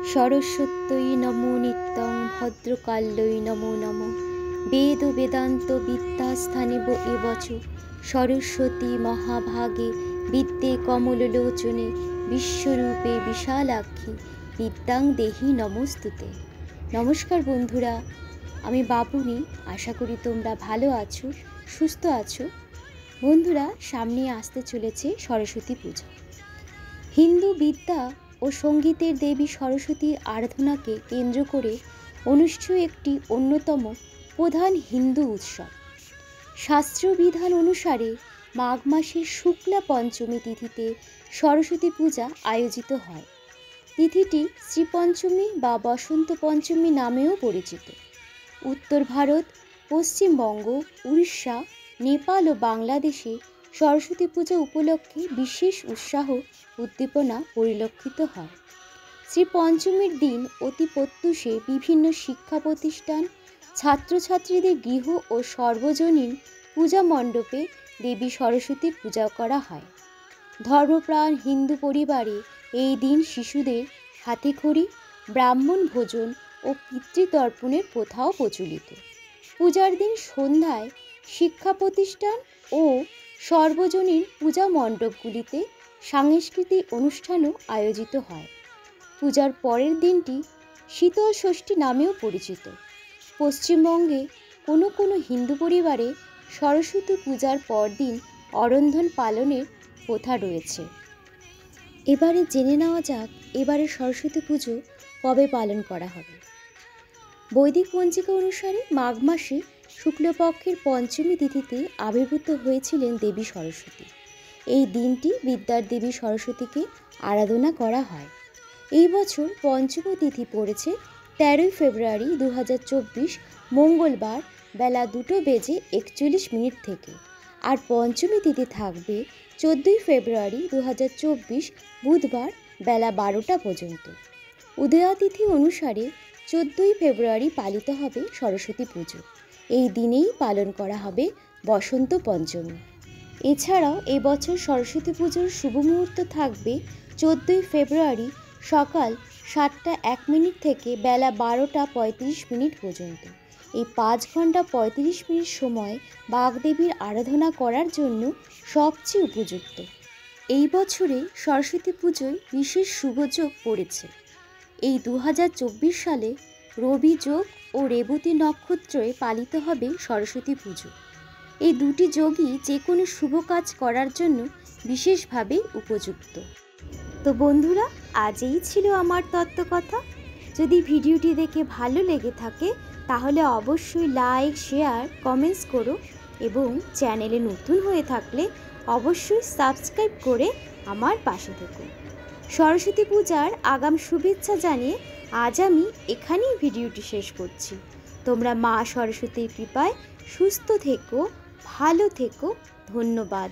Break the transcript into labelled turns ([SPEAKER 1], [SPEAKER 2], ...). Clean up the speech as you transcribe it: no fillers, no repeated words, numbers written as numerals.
[SPEAKER 1] সরস্বত্যৈ নমো নিত্যং ভদ্রকাল্যৈ নমো নমঃ। বেদ বেদান্ত বিদ্যাস্থানেব এবচ সরস্বতী মহাভাগে বিদ্যে কমললোচনে বিশ্বরূপে বিশালাক্ষী বিদ্যাং দেহি নমস্তুতে। নমস্কার বন্ধুরা, আমি বাবুনি। আশা করি তোমরা ভালো আছো, সুস্থ আছো। বন্ধুরা, সামনে আসতে চলেছে সরস্বতী পুজো। হিন্দু বিদ্যা ও সঙ্গীতের দেবী সরস্বতীর আরাধনাকে কেন্দ্র করে অনুষ্ঠিত একটি অন্যতম প্রধান হিন্দু উৎসব। শাস্ত্রীয় বিধান অনুসারে মাঘ মাসের শুক্লা পঞ্চমী তিথিতে সরস্বতী পূজা আয়োজিত হয়। তিথিটি শ্রীপঞ্চমী বা বসন্ত পঞ্চমী নামেও পরিচিত। উত্তর ভারত, পশ্চিমবঙ্গ, উড়িষ্যা, নেপাল ও বাংলাদেশে সরস্বতী পূজা উপলক্ষে বিশেষ উৎসাহ উদ্দীপনা পরিলক্ষিত হয়। শ্রী পঞ্চমীর দিন অতি প্রত্যুষে বিভিন্ন শিক্ষা প্রতিষ্ঠান, ছাত্রছাত্রীদের গৃহ ও সর্বজনীন পূজা মণ্ডপে দেবী সরস্বতীর পূজা করা হয়। ধর্মপ্রাণ হিন্দু পরিবারে এই দিন শিশুদের হাতেখড়ি, ব্রাহ্মণ ভোজন ও পিতৃতর্পণের প্রথাও প্রচলিত। পূজার দিন সন্ধ্যায় শিক্ষা প্রতিষ্ঠান ও সর্বজনীন পূজা মণ্ডপগুলিতে সাংস্কৃতিক অনুষ্ঠানও আয়োজিত হয়। পূজার পরের দিনটি শীতল ষষ্ঠী নামেও পরিচিত। পশ্চিমবঙ্গে কোনো কোনো হিন্দু পরিবারে সরস্বতী পূজার পরদিন অরন্ধন পালনের প্রথা রয়েছে। এবারে জেনে নেওয়া যাক এবারে সরস্বতী পুজো কবে পালন করা হবে। বৈদিক পঞ্জিকা অনুসারে মাঘ মাসে শুক্লপক্ষের পঞ্চমী তিথিতে আবির্ভূত হয়েছিলেন দেবী সরস্বতী। এই দিনটি বিদ্যার দেবী সরস্বতীকে আরাধনা করা হয়। এই বছর পঞ্চমী তিথি পড়েছে 13 ফেব্রুয়ারি 2024 মঙ্গলবার বেলা 2:41 থেকে, আর পঞ্চমী তিথি থাকবে 14 ফেব্রুয়ারি 2024 বুধবার বেলা 12টা পর্যন্ত। উদয়া তিথি অনুসারে 14 ফেব্রুয়ারি পালিত হবে সরস্বতী পুজো। এই দিনেই পালন করা হবে বসন্ত পঞ্চমী। এছাড়াও এবছর সরস্বতী পুজোর শুভ মুহূর্ত থাকবে 14 ফেব্রুয়ারি সকাল 7:01 থেকে বেলা 12:35 পর্যন্ত। এই 5 ঘন্টা 35 মিনিট সময় বাগদেবীর আরাধনা করার জন্য সবচেয়ে উপযুক্ত। এই বছরে সরস্বতী পুজোয় বিশেষ শুভযোগ পড়েছে। এই 2024 সালে রবি যোগ ও রেবতী নক্ষত্রে পালিত হবে সরস্বতী পুজো। এই দুটি যোগই যে কোনো শুভ কাজ করার জন্য বিশেষভাবে উপযুক্ত। তো বন্ধুরা, আজ এই ছিল আমার তত্ত্বকথা। যদি ভিডিওটি দেখে ভালো লেগে থাকে তাহলে অবশ্যই লাইক, শেয়ার, কমেন্টস করো এবং চ্যানেলে নতুন হয়ে থাকলে অবশ্যই সাবস্ক্রাইব করে আমার পাশে থেকো। সরস্বতী পূজার আগাম শুভেচ্ছা জানিয়ে আজ আমি এখানেই ভিডিওটি শেষ করছি। তোমরা মা সরস্বতীর কৃপায় সুস্থ থেকো, ভালো থেকো। ধন্যবাদ।